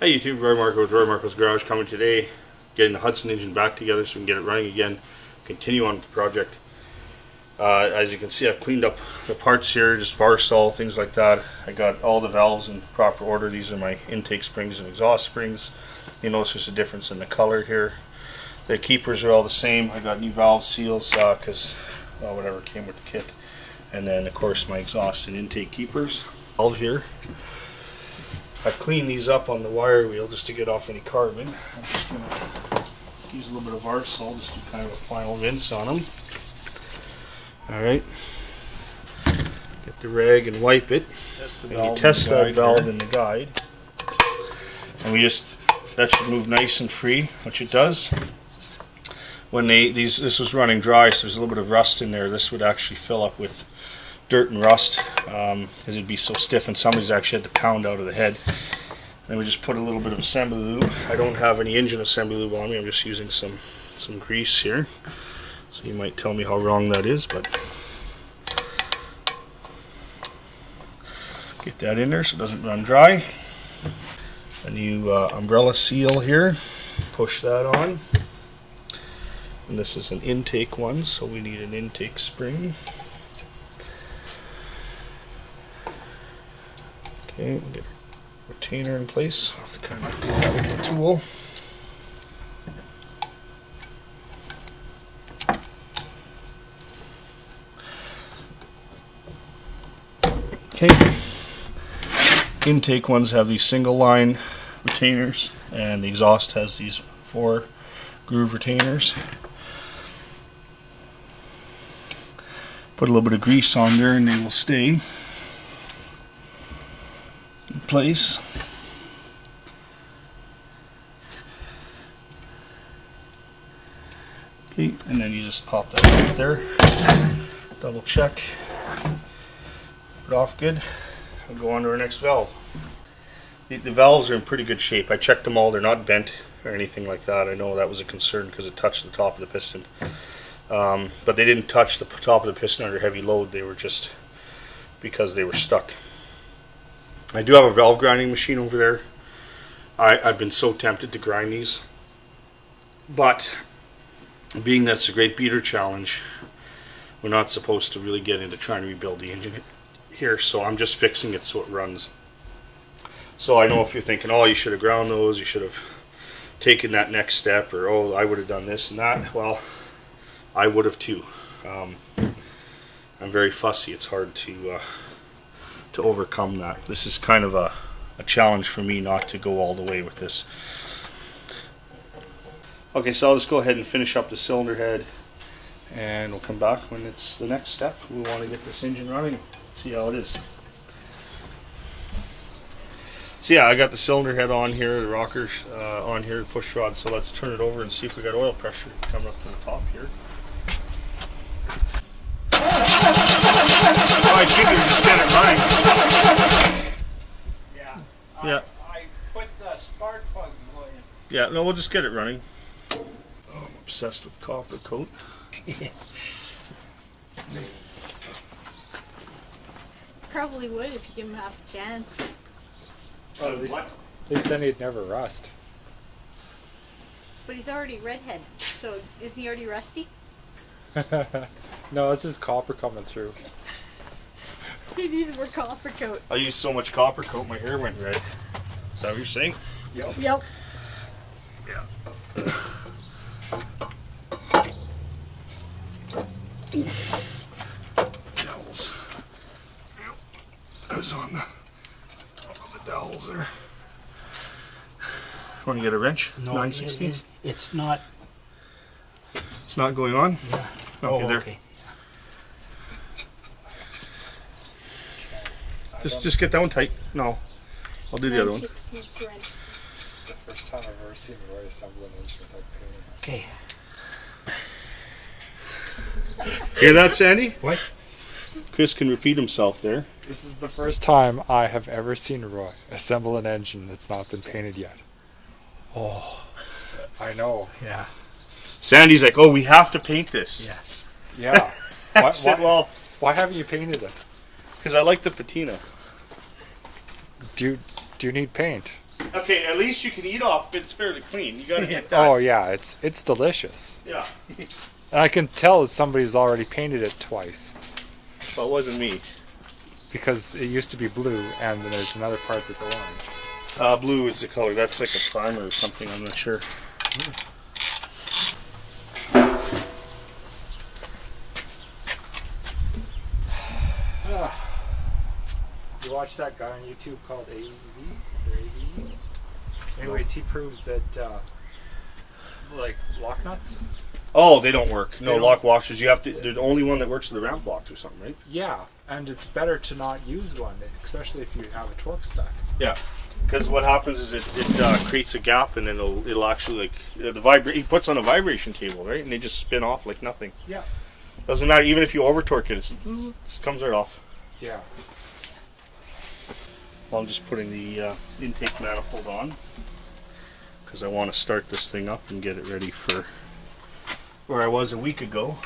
Hey YouTube, Roy Marko with Roy Marko's Garage coming today, getting the Hudson engine back together so we can get it running again, continue on with the project. As you can see, I've cleaned up the parts here, just Varsol, things like that. I got all the valves in proper order. These are my intake springs and exhaust springs. You notice there's a difference in the color here. The keepers are all the same. I got new valve seals because whatever came with the kit. And then of course my exhaust and intake keepers all here. I've cleaned these up on the wire wheel just to get off any carbon. I'm just going to use a little bit of Varsol just to kind of a final rinse on them. Alright. Get the rag and wipe it. And you test that valve in the guide. And that should move nice and free, which it does. When this was running dry, so there's a little bit of rust in there. This would actually fill up with dirt and rust because it'd be so stiff, and somebody's actually had to pound out of the head. Then we just put a little bit of assembly lube. I don't have any engine assembly lube on me. I'm just using some grease here. So you might tell me how wrong that is, but get that in there so it doesn't run dry. A new umbrella seal here. Push that on. And this is an intake one, so we need an intake spring. Okay, we'll get a retainer in place. I'll have to kind of do that with the tool. Okay. Intake ones have these single line retainers, and the exhaust has these 4 groove retainers. Put a little bit of grease on there and they will stay in place. Okay, and then you just pop that off there. Double check. Put it off good. We'll go on to our next valve. The valves are in pretty good shape. I checked them all. They're not bent or anything like that. I know that was a concern because it touched the top of the piston. But they didn't touch the top of the piston under heavy load. They were just because they were stuck. I do have a valve grinding machine over there. I've been so tempted to grind these, but being that's a great beater challenge, we're not supposed to really get into trying to rebuild the engine here, so I'm just fixing it so it runs. So I know if you're thinking, oh, you should have ground those, you should have taken that next step, or oh, I would have done this and that. Well, I would have too. I'm very fussy. It's hard to overcome that. This is kind of a challenge for me not to go all the way with this. Okay, so I'll just go ahead and finish up the cylinder head, and we'll come back when it's the next step. We want to get this engine running, see how it is. So yeah, I got the cylinder head on here, the rockers on here, the push rod, so let's turn it over and see if we got oil pressure coming up to the top here. Oh, I think we just get it running. Yeah. I put the spark plug in. Yeah, no, we'll just get it running. Oh, I'm obsessed with copper coat. Probably would if you give him half a chance. Well, at least then he'd never rust. But he's already redhead, so isn't he already rusty? No, it's just copper coming through. He needs more copper coat. I used so much copper coat my hair went red. Is that what you're saying? Yep. Yep. Yeah. Dowels. I was on the dowels there. Want to get a wrench? No, 9/16? it's not. It's not going on? Yeah. Okay, there. Okay. Just get that one tight. No. I'll do the other one. 9/16 wrench. This is the first time I've ever seen Roy assemble an engine without painting. Okay. Hear that, Sandy? What? Chris can repeat himself there. This is the first time I have ever seen Roy assemble an engine that's not been painted yet. Oh. I know. Yeah. Sandy's like, oh, we have to paint this. Yes. Yeah. I said, well, why haven't you painted it? because I like the patina. Do you need paint? Okay, at least you can eat off. It's fairly clean. You gotta get that. Oh yeah, it's delicious. Yeah, And I can tell that somebody's already painted it twice but it wasn't me. because it used to be blue, and then there's another part that's orange. Blue is the color. That's like a primer or something. I'm not sure. You watch that guy on YouTube called AEV? Or AEV? Anyways, he proves that like lock nuts. Oh, they don't work. No They don't- lock washers. You have to. They're the only one that works with the ramp blocks or something, right? Yeah, and it's better to not use one, especially if you have a torque spec. Yeah. Because what happens is it creates a gap, and then it'll actually like he puts on a vibration cable, right, and they just spin off like nothing. Yeah. Doesn't matter. Even if you over torque it, it comes right off. Yeah. Well, I'm just putting the intake manifold on because I want to start this thing up and get it ready for where I was a week ago.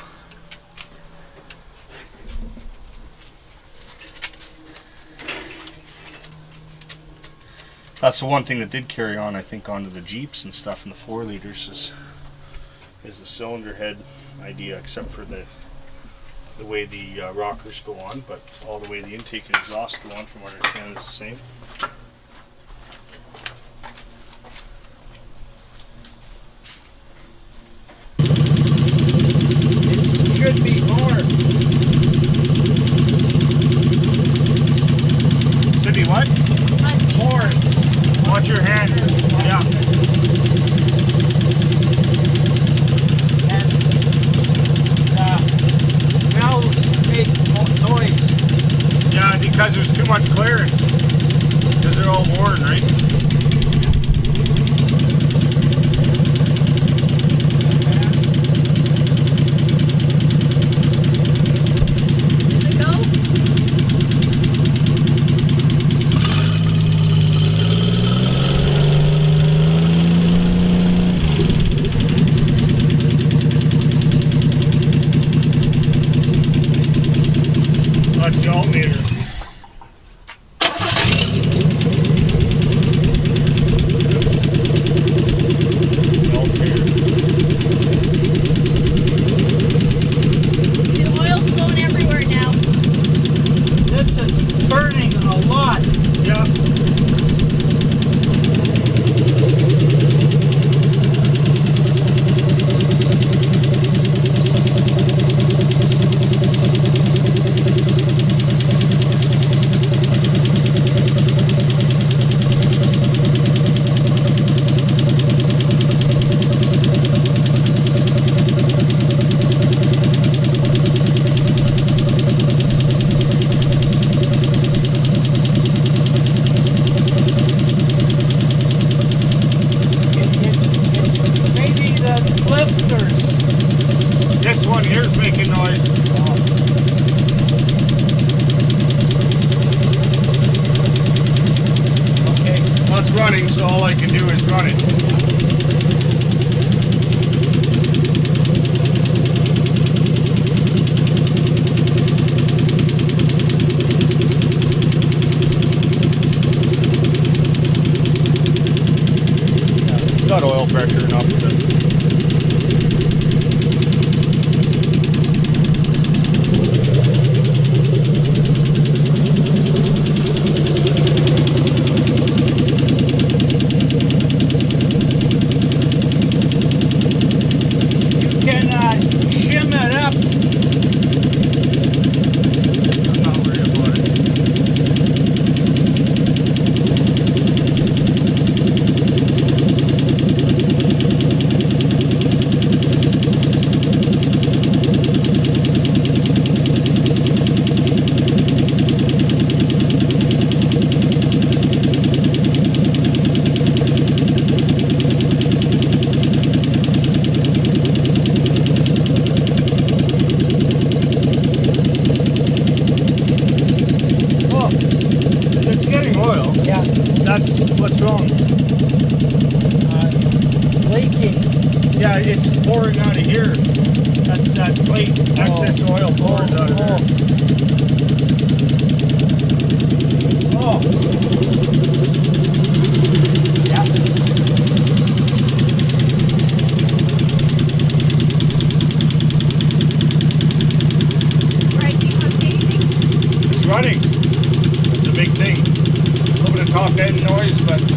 That's the one thing that did carry on, I think, onto the Jeeps and stuff and the 4-liters is the cylinder head idea, except for the way the rockers go on, but all the way the intake and exhaust go on, from what I understand, is the same. It should be more. Should be what? More. Watch your hand. Yeah. And valves make noise. Yeah, because there's too much clearance. Because they're all worn, right? Does it go? That's the alternator. The oil's going everywhere now. This is burning a lot. Yeah. It's maybe the lifters. This one here's making noise. Okay. Well, it's running, so all I can do is run it. It's got oil pressure enough to. You can shim it up. I'm not worried about it. Oh, It's getting oil. yeah. That's what's wrong. Leaking. Yeah, it's pouring out of here. That's that plate. Excess oil pouring out of there. Oh. that.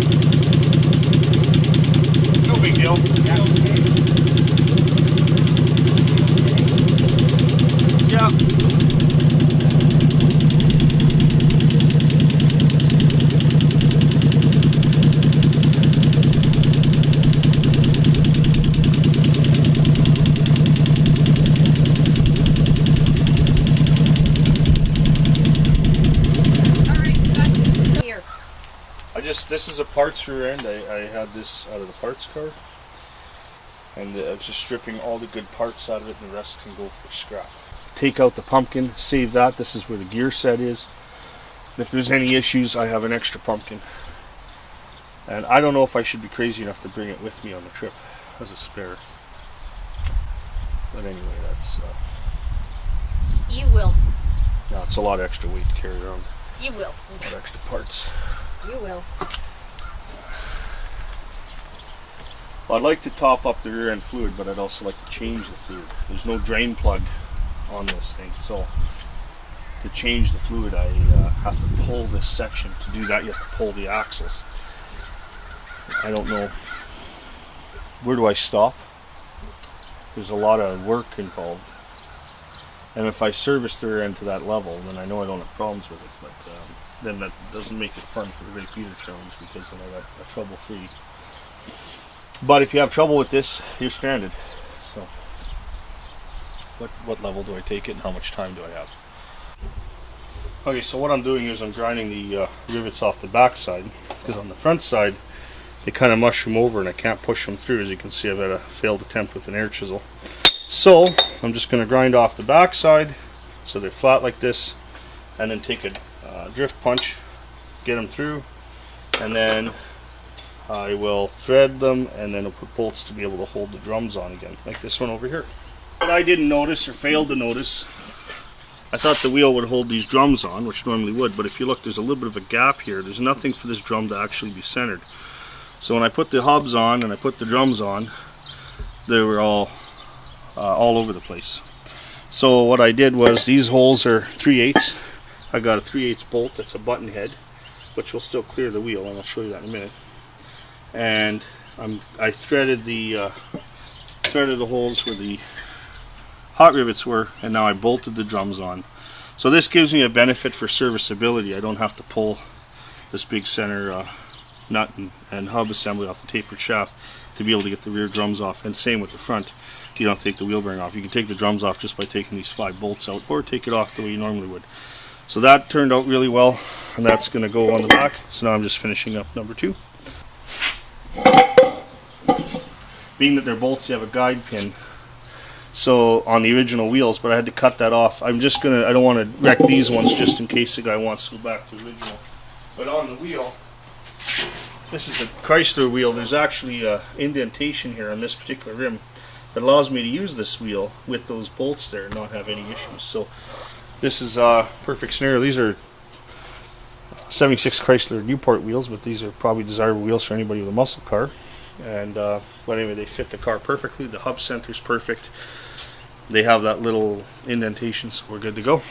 No big deal. Yeah. This is a parts rear end. I had this out of the parts car, and I was just stripping all the good parts out of it, and the rest can go for scrap. Take out the pumpkin, save that. This is where the gear set is. If there's any issues, I have an extra pumpkin, and I don't know if I should be crazy enough to bring it with me on the trip as a spare. But anyway, that's You will. no, it's a lot of extra weight to carry around. You will. A lot of extra parts. You will. Well, I'd like to top up the rear end fluid, but I'd also like to change the fluid. There's no drain plug on this thing, so to change the fluid I have to pull this section. To do that you have to pull the axles. I don't know, where do I stop? There's a lot of work involved, and if I service the rear end to that level, then I know I don't have problems with it, but then that doesn't make it fun for the Great Beater Challenge, because then I got trouble free. But if you have trouble with this, you're stranded. So what level do I take it, and how much time do I have? Okay, so what I'm doing is I'm grinding the rivets off the back side, because on the front side they kind of mushroom over and I can't push them through. As you can see, I've had a failed attempt with an air chisel. So I'm just going to grind off the back side so they're flat like this, and then take a drift punch, get them through, and then I will thread them, and then I'll put bolts to be able to hold the drums on again, like this one over here. What I didn't notice, or failed to notice, I thought the wheel would hold these drums on, which normally would, but if you look, there's a little bit of a gap here. There's nothing for this drum to actually be centered. So when I put the hubs on and I put the drums on, they were all over the place. So what I did was, these holes are 3/8. I got a 3/8 bolt that's a button head, which will still clear the wheel, and I'll show you that in a minute. And I threaded the holes where the hot rivets were, and now I bolted the drums on. So this gives me a benefit for serviceability. I don't have to pull this big center nut and hub assembly off the tapered shaft to be able to get the rear drums off, and same with the front. You don't have to take the wheel bearing off. You can take the drums off just by taking these 5 bolts out, or take it off the way you normally would. So that turned out really well, and that's going to go on the back. So now I'm just finishing up number 2. Being that they're bolts, you have a guide pin, so on the original wheels, but I had to cut that off. I don't want to wreck these ones just in case the guy wants to go back to the original. But on the wheel, this is a Chrysler wheel. There's actually a indentation here on this particular rim that allows me to use this wheel with those bolts there and not have any issues. So this is a perfect scenario. These are 76 Chrysler Newport wheels, but these are probably desirable wheels for anybody with a muscle car. And but anyway, they fit the car perfectly. The hub center's perfect. They have that little indentation, so we're good to go.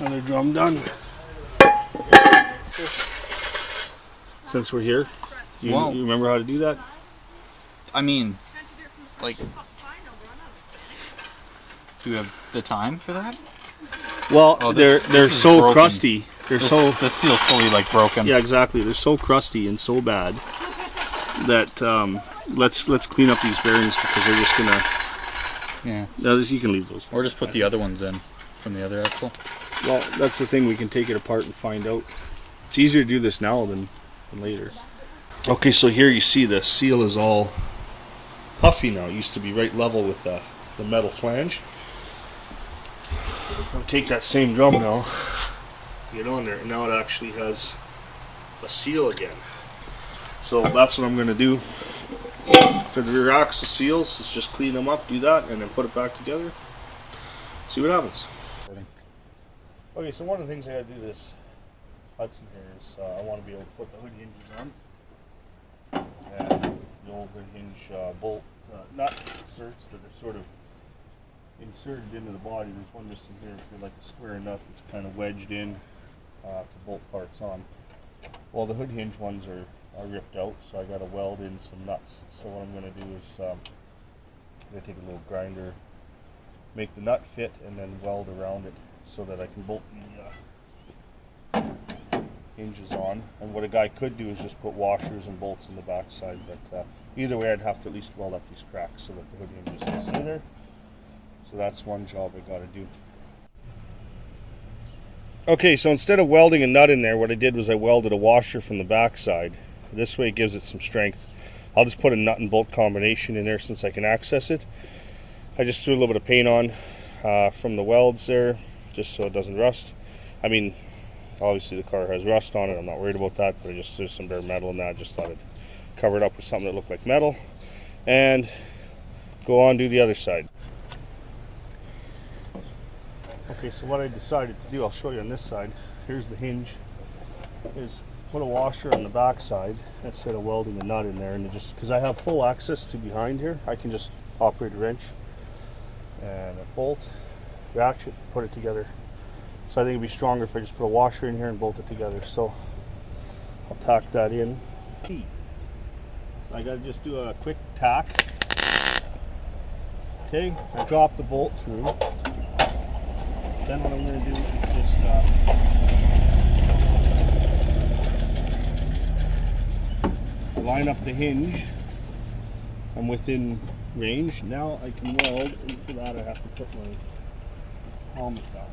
Another drum done. Since we're here, you remember how to do that? I mean, like, do you have the time for that? Well, they're so broken. crusty. They're so The seal's fully like broken. yeah, exactly. They're so crusty and so bad that let's clean up these bearings, because they're just gonna. Yeah. No, you can leave those. Or just put the other ones in from the other axle. Well, that's the thing. We can take it apart and find out. It's easier to do this now than later. Okay, so here you see the seal is all puffy now. It used to be right level with the metal flange. I'll take that same drum now, get on there, and now it actually has a seal again. So that's what I'm going to do for the rear axle seals, is just clean them up, do that, and then put it back together. See what happens. Okay, so one of the things I got to do this Hudson here is I want to be able to put the hood hinges on. And the old hood hinge bolt nut inserts that are sort of inserted into the body. There's one just in here, like a square nut that's kind of wedged in to bolt parts on. Well, the hood hinge ones are ripped out, so I got to weld in some nuts. So what I'm going to do is I'm going to take a little grinder, make the nut fit, and then weld around it so that I can bolt the hinges on. And what a guy could do is just put washers and bolts in the backside, but either way I'd have to at least weld up these cracks so that the hood hinges can stay there. So that's one job I got to do. Okay, so instead of welding a nut in there, what I did was I welded a washer from the backside. This way it gives it some strength. I'll just put a nut and bolt combination in there since I can access it. I just threw a little bit of paint on from the welds there, just so it doesn't rust. I mean, obviously the car has rust on it, I'm not worried about that, but I just threw some bare metal in that. I just thought I'd cover it up with something that looked like metal. And go on, do the other side. Okay, so what I decided to do, I'll show you on this side. Here's the hinge. Is put a washer on the back side instead of welding a nut in there, and just because I have full access to behind here, I can just operate a wrench and a bolt, ratchet, put it together. So I think it'd be stronger if I just put a washer in here and bolt it together. So I'll tack that in. I gotta just do a quick tack. Okay, I drop the bolt through. Then what I'm gonna do is just line up the hinge. I'm within range. Now I can weld, and for that I have to put my helmet down.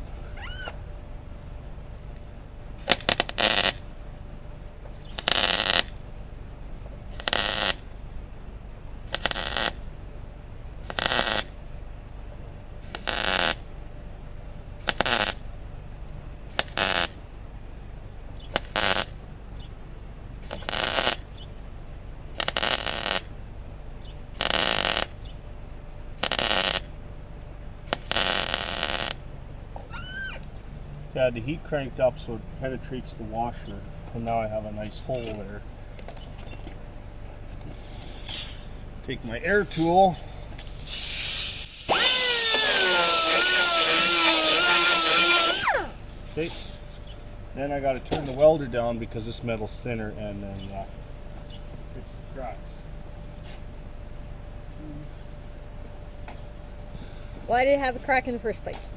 I had the heat cranked up so it penetrates the washer, and now I have a nice hole there. Take my air tool. Okay. Then I got to turn the welder down because this metal's thinner, and then fix the cracks. Why did it have a crack in the first place?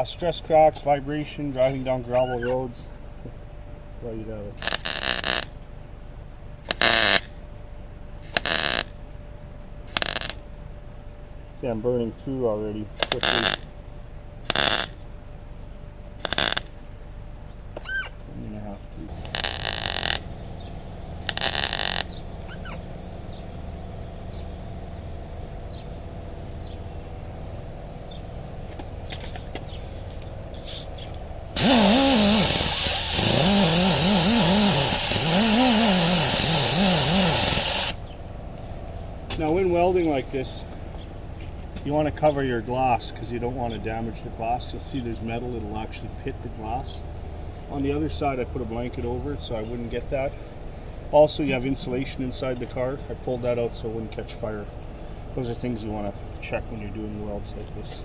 Stress cracks, vibration, driving down gravel roads. Well, you'd have it. See, I'm burning through already quickly. I'm gonna have to. Now in welding like this, you want to cover your glass because you don't want to damage the glass. You'll see there's metal, it'll actually pit the glass. On the other side I put a blanket over it so I wouldn't get that. Also you have insulation inside the car. I pulled that out so it wouldn't catch fire. Those are things you want to check when you're doing welds like this.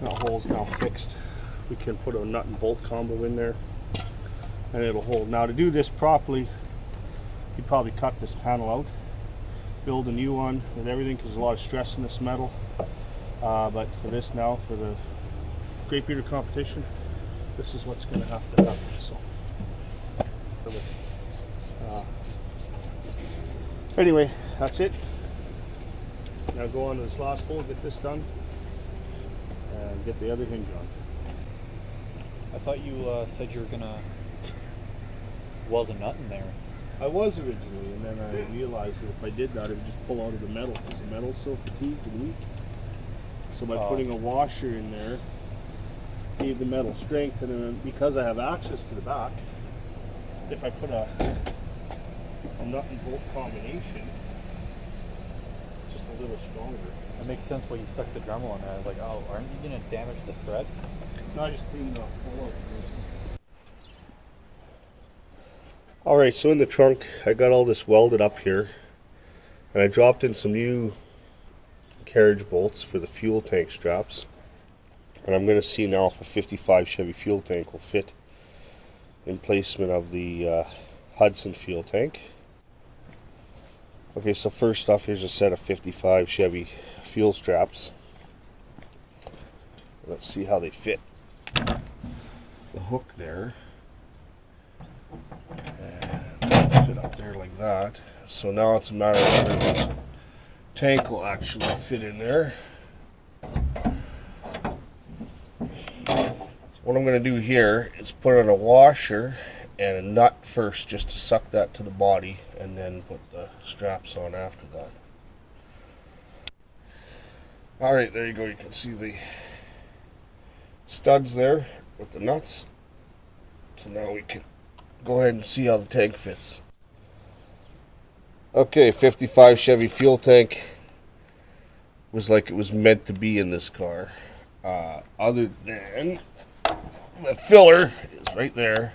That hole's now fixed. We can put a nut and bolt combo in there and it'll hold. Now to do this properly, you'd probably cut this panel out, build a new one with everything because there's a lot of stress in this metal. But for this now, for the Great Beater competition, this is what's going to have to happen. So, anyway, that's it. Now go on to this last hole, get this done, and get the other hinge on. I thought you said you were gonna weld a nut in there. I was originally, and then I realized that if I did that, it would just pull out of the metal, because the metal's so fatigued and weak. So by putting a washer in there, gave the metal strength, and then because I have access to the back, if I put a nut and bolt combination, it's just a little stronger. That makes sense why you stuck the Dremel in there. I was like, oh, aren't you gonna damage the threads? No, I just cleaned it off. Alright, so in the trunk, I got all this welded up here, and I dropped in some new carriage bolts for the fuel tank straps. And I'm going to see now if a 55 Chevy fuel tank will fit in placement of the Hudson fuel tank. Okay, so first off, here's a set of 55 Chevy fuel straps. Let's see how they fit. The hook there, and fit up there like that. So now it's a matter of whether this tank will actually fit in there. What I'm going to do here is put on a washer and a nut first, just to suck that to the body, and then put the straps on after that. Alright, there you go. You can see the studs there with the nuts. So now we can go ahead and see how the tank fits. Okay, 55 Chevy fuel tank was like it was meant to be in this car. Other than the filler is right there,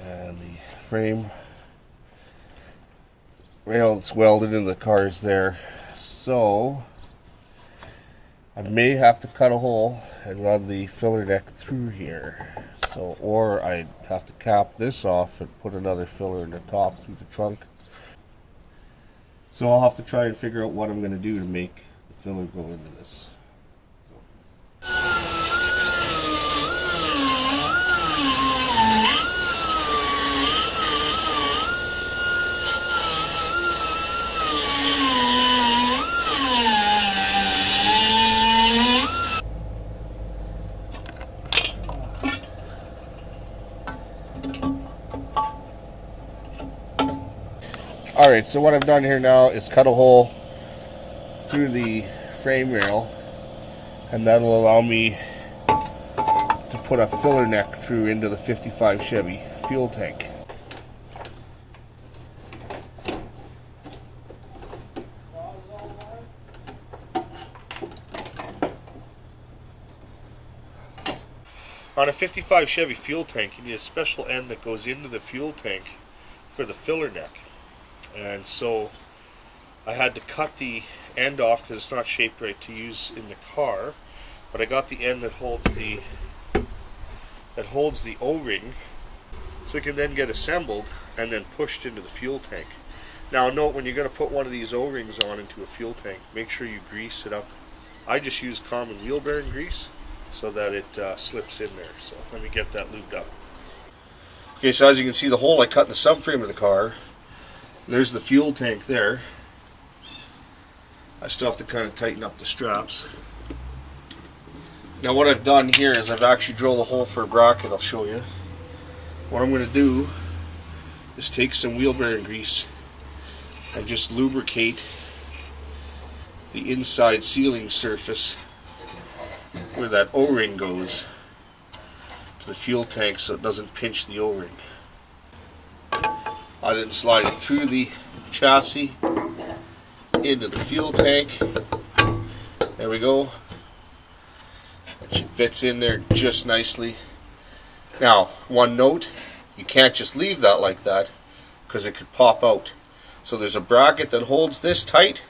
and the frame rail that's welded in the car is there. So I may have to cut a hole and run the filler neck through here. So, or I'd have to cap this off and put another filler in the top through the trunk. So I'll have to try and figure out what I'm going to do to make the filler go into this. Alright, so what I've done here now is cut a hole through the frame rail, and that will allow me to put a filler neck through into the 55 Chevy fuel tank. On a 55 Chevy fuel tank, you need a special end that goes into the fuel tank for the filler neck. And so I had to cut the end off because it's not shaped right to use in the car, but I got the end that holds the O-ring, so it can then get assembled and then pushed into the fuel tank. Now note, when you're going to put one of these O-rings on into a fuel tank, make sure you grease it up. I just use common wheel bearing grease so that it slips in there. So let me get that lubed up. Okay, so as you can see, the hole I cut in the subframe of the car, there's the fuel tank there. I still have to kind of tighten up the straps. Now what I've done here is I've actually drilled a hole for a bracket. I'll show you. What I'm going to do is take some wheel bearing grease and just lubricate the inside sealing surface where that O-ring goes to the fuel tank so it doesn't pinch the O-ring. I then slide it through the chassis into the fuel tank. There we go. And she fits in there just nicely. Now, one note, you can't just leave that like that because it could pop out. So there's a bracket that holds this tight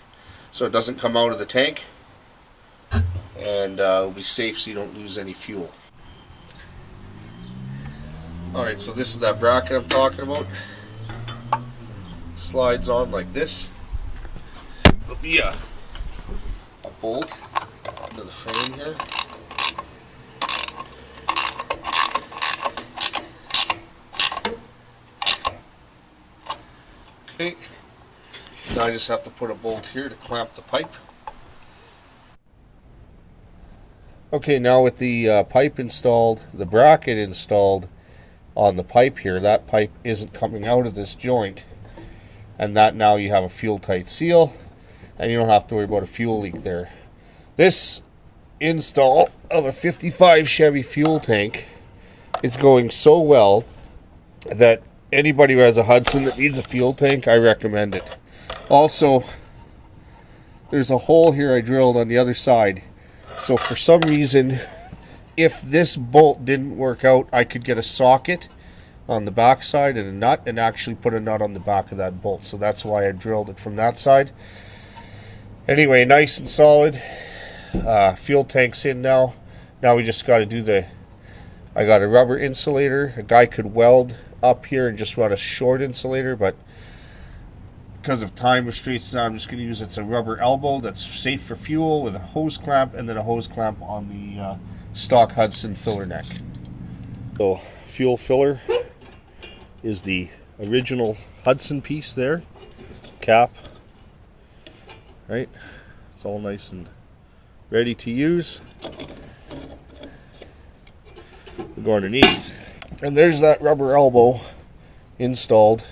so it doesn't come out of the tank, and it'll be safe so you don't lose any fuel. Alright, so this is that bracket I'm talking about. Slides on like this. There'll be a bolt into the frame here. Okay. Now I just have to put a bolt here to clamp the pipe. Okay, now with the pipe installed, the bracket installed on the pipe here, that pipe isn't coming out of this joint, and that now you have a fuel tight seal, and you don't have to worry about a fuel leak there. This install of a 55 Chevy fuel tank is going so well that anybody who has a Hudson that needs a fuel tank, I recommend it. Also, there's a hole here I drilled on the other side. So for some reason, if this bolt didn't work out, I could get a socket on the back side and a nut and actually put a nut on the back of that bolt. So that's why I drilled it from that side. Anyway, nice and solid. Fuel tank's in now. Now we just got to do I got a rubber insulator. A guy could weld up here and just run a short insulator, but because of time restraints now, I'm just going to use it's a rubber elbow that's safe for fuel with a hose clamp, and then a hose clamp on the stock Hudson filler neck. So fuel filler is the original Hudson piece there, cap, right? It's all nice and ready to use. We go underneath, and there's that rubber elbow installed.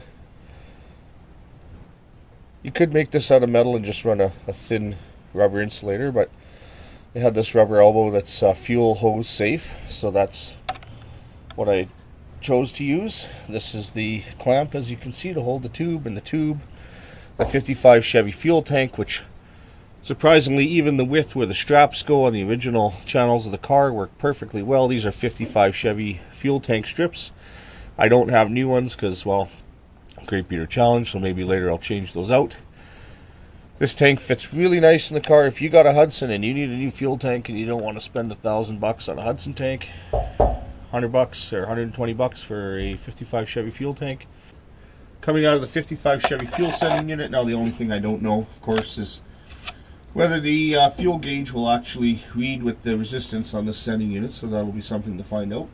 You could make this out of metal and just run a thin rubber insulator, but they had this rubber elbow that's fuel hose safe, so that's what I chose to use. This is the clamp, as you can see, to hold the tube, and the tube, the 55 Chevy fuel tank, which surprisingly, even the width where the straps go on the original channels of the car work perfectly well. These are 55 Chevy fuel tank strips. I don't have new ones because, well, Great Beater Challenge, so maybe later I'll change those out. This tank fits really nice in the car. If you got a Hudson and you need a new fuel tank and you don't want to spend $1,000 on a Hudson tank, $100 or $120 for a 55 Chevy fuel tank. Coming out of the 55 Chevy fuel sending unit, now the only thing I don't know, of course, is whether the fuel gauge will actually read with the resistance on this sending unit, so that'll be something to find out.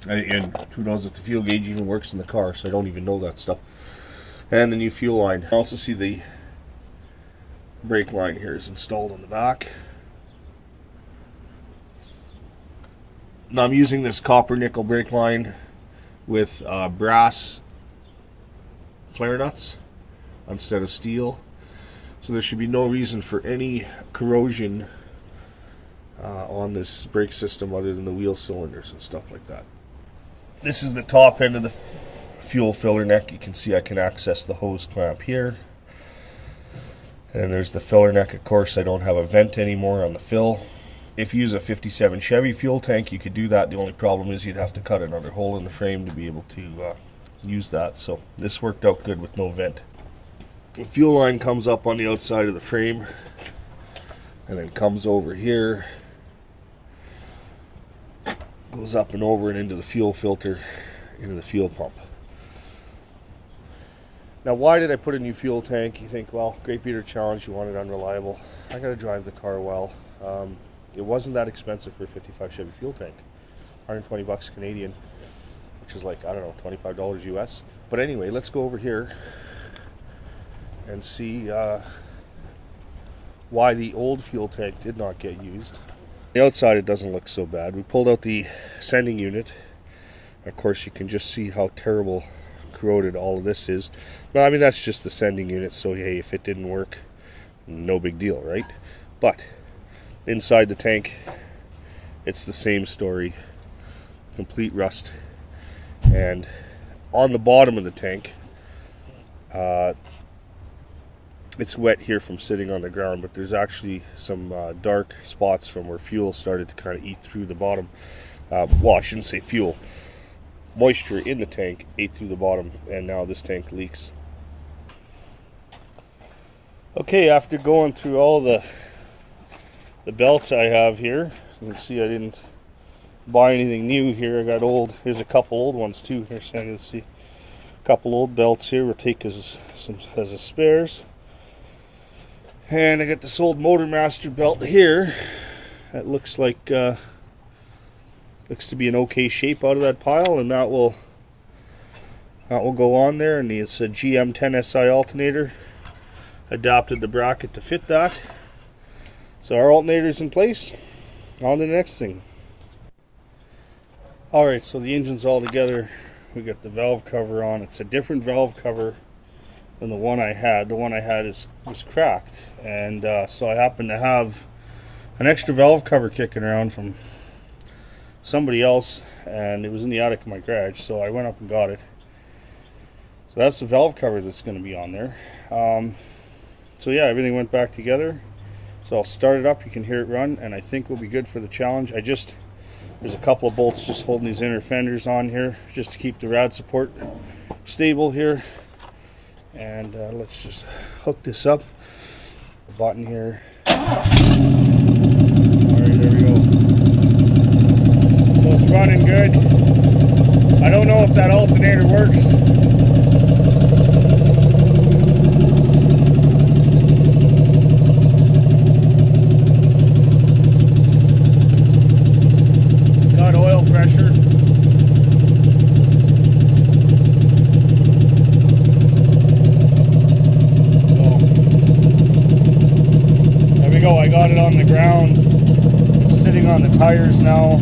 And who knows if the fuel gauge even works in the car, so I don't even know that stuff. And the new fuel line. I also see the brake line here is installed on the back. Now I'm using this copper nickel brake line with brass flare nuts instead of steel. So there should be no reason for any corrosion on this brake system other than the wheel cylinders and stuff like that. This is the top end of the fuel filler neck. You can see I can access the hose clamp here. And there's the filler neck. Of course, I don't have a vent anymore on the fill. If you use a 57 Chevy fuel tank, you could do that. The only problem is you'd have to cut another hole in the frame to be able to use that. So this worked out good with no vent. The fuel line comes up on the outside of the frame and then comes over here, goes up and over and into the fuel filter, into the fuel pump. Now, why did I put a new fuel tank? You think, well, Great Beater Challenge, you want it unreliable. I gotta drive the car well. It wasn't that expensive for a 55 Chevy fuel tank, 120 bucks Canadian, which is like, I don't know, $25 US. But anyway, let's go over here and see why the old fuel tank did not get used. The outside, it doesn't look so bad. We pulled out the sending unit. Of course, you can just see how terrible corroded all of this is. Now, I mean, that's just the sending unit, so hey, if it didn't work, no big deal, right? But inside the tank, it's the same story. Complete rust. And on the bottom of the tank, it's wet here from sitting on the ground, but there's actually some dark spots from where fuel started to kind of eat through the bottom. Well, I shouldn't say fuel. Moisture in the tank ate through the bottom, and now this tank leaks. Okay, after going through all the belts I have here, you can see I didn't buy anything new here. I got old. Here's a couple old ones too. Here, so you can see a couple old belts here. We'll take as a spares. And I got this old Motormaster belt here. That looks like looks to be in okay shape out of that pile, and that will go on there. And it's a GM 10SI alternator. Adapted the bracket to fit that. So our alternator's in place. on to the next thing. Alright, so the engine's all together. We got the valve cover on. It's a different valve cover than the one I had. The one I had was cracked, and so I happened to have an extra valve cover kicking around from somebody else, and it was in the attic of my garage, so I went up and got it. So that's the valve cover that's going to be on there. So yeah, everything went back together. So I'll start it up, you can hear it run, and I think we'll be good for the challenge. There's a couple of bolts just holding these inner fenders on here, just to keep the rad support stable here. And let's just hook this up. The button here. Alright, there we go. So it's running good. I don't know if that alternator works. I got it on the ground. It's sitting on the tires now.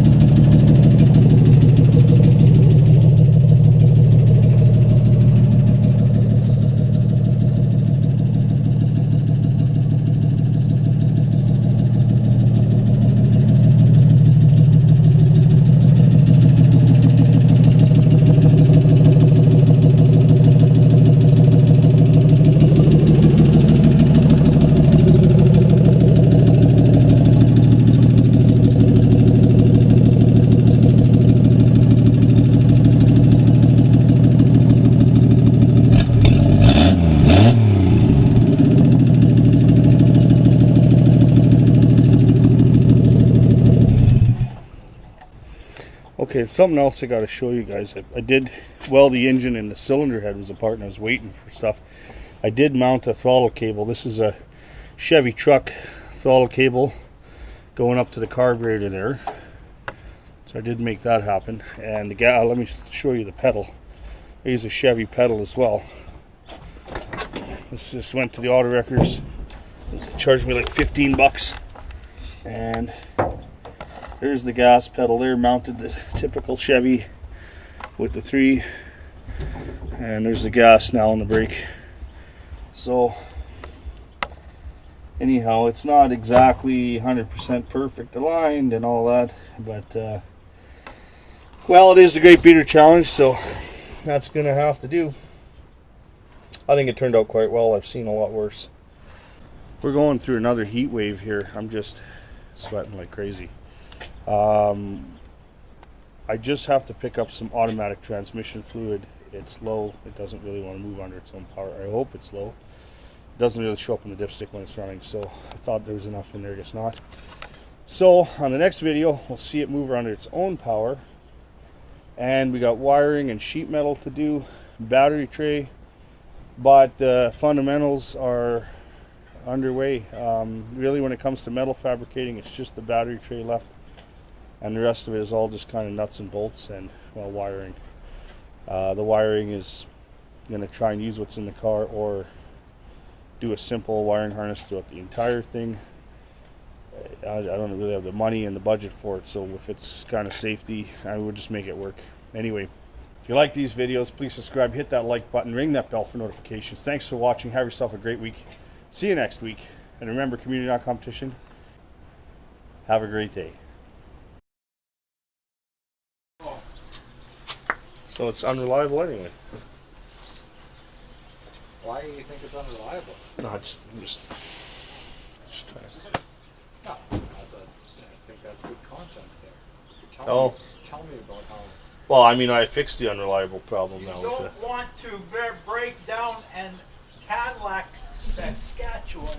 Okay, something else I got to show you guys. I did, well, the engine and the cylinder head was apart and I was waiting for stuff. I did mount a throttle cable. This is a Chevy truck throttle cable going up to the carburetor there. So I did make that happen. And the let me show you the pedal. Here's a Chevy pedal as well. This just went to the auto wreckers. It charged me like 15 bucks. And there's the gas pedal there, mounted the typical Chevy with the 3. And there's the gas now on the brake. So anyhow, it's not exactly 100% perfect aligned and all that, but well, it is the Great Beater Challenge, so that's gonna have to do. I think it turned out quite well. I've seen a lot worse. We're going through another heat wave here. I'm just sweating like crazy. I just have to pick up some automatic transmission fluid. It's low. It doesn't really want to move under its own power. I hope it's low. It doesn't really show up in the dipstick when it's running, so I thought there was enough in there. I guess not. So on the next video, we'll see it move under its own power. And we got wiring and sheet metal to do, battery tray, but the fundamentals are underway. Really, when it comes to metal fabricating, it's just the battery tray left, and the rest of it is all just kind of nuts and bolts and, well, wiring. The wiring is going to try and use what's in the car or do a simple wiring harness throughout the entire thing. I don't really have the money and the budget for it, so if it's kind of safety, I would just make it work. Anyway, if you like these videos, please subscribe, hit that like button, ring that bell for notifications. Thanks for watching. Have yourself a great week. See you next week. And remember, community, not competition. Have a great day. So it's unreliable anyway. Why do you think it's unreliable? No, I'm just trying to... No, I think that's good content there. Tell me about how... Well, I mean, I fixed the unreliable problem now. You don't want to break down an Cadillac, Saskatchewan.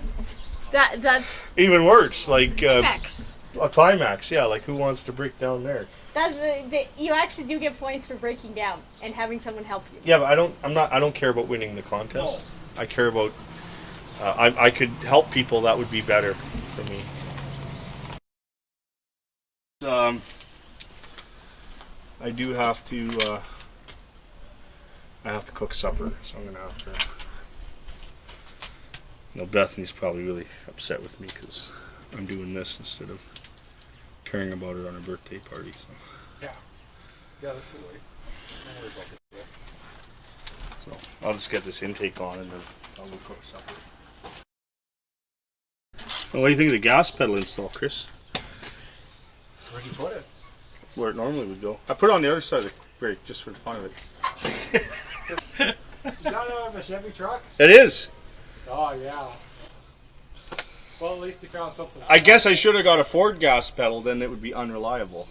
That's Even worse, like Climax. a Climax, yeah. Like, who wants to break down there? That's you actually do get points for breaking down and having someone help you. Yeah, but I don't care about winning the contest. No. I care about I could help people. That would be better for me. I do have to I have to cook supper, so I'm gonna have to. Bethany's probably really upset with me because I'm doing this instead of caring about it on her birthday party. So, Yeah, this will wait. Don't worry about it. so I'll just get this intake on and then I'll go cook supper. Well, what do you think of the gas pedal install, Chris? Where'd you put it? Where it normally would go. I put it on the other side of the brake just for the fun of it. Is that out of a Chevy truck? It is. Oh yeah. Well, at least you found something. I guess I should have got a Ford gas pedal, then it would be unreliable.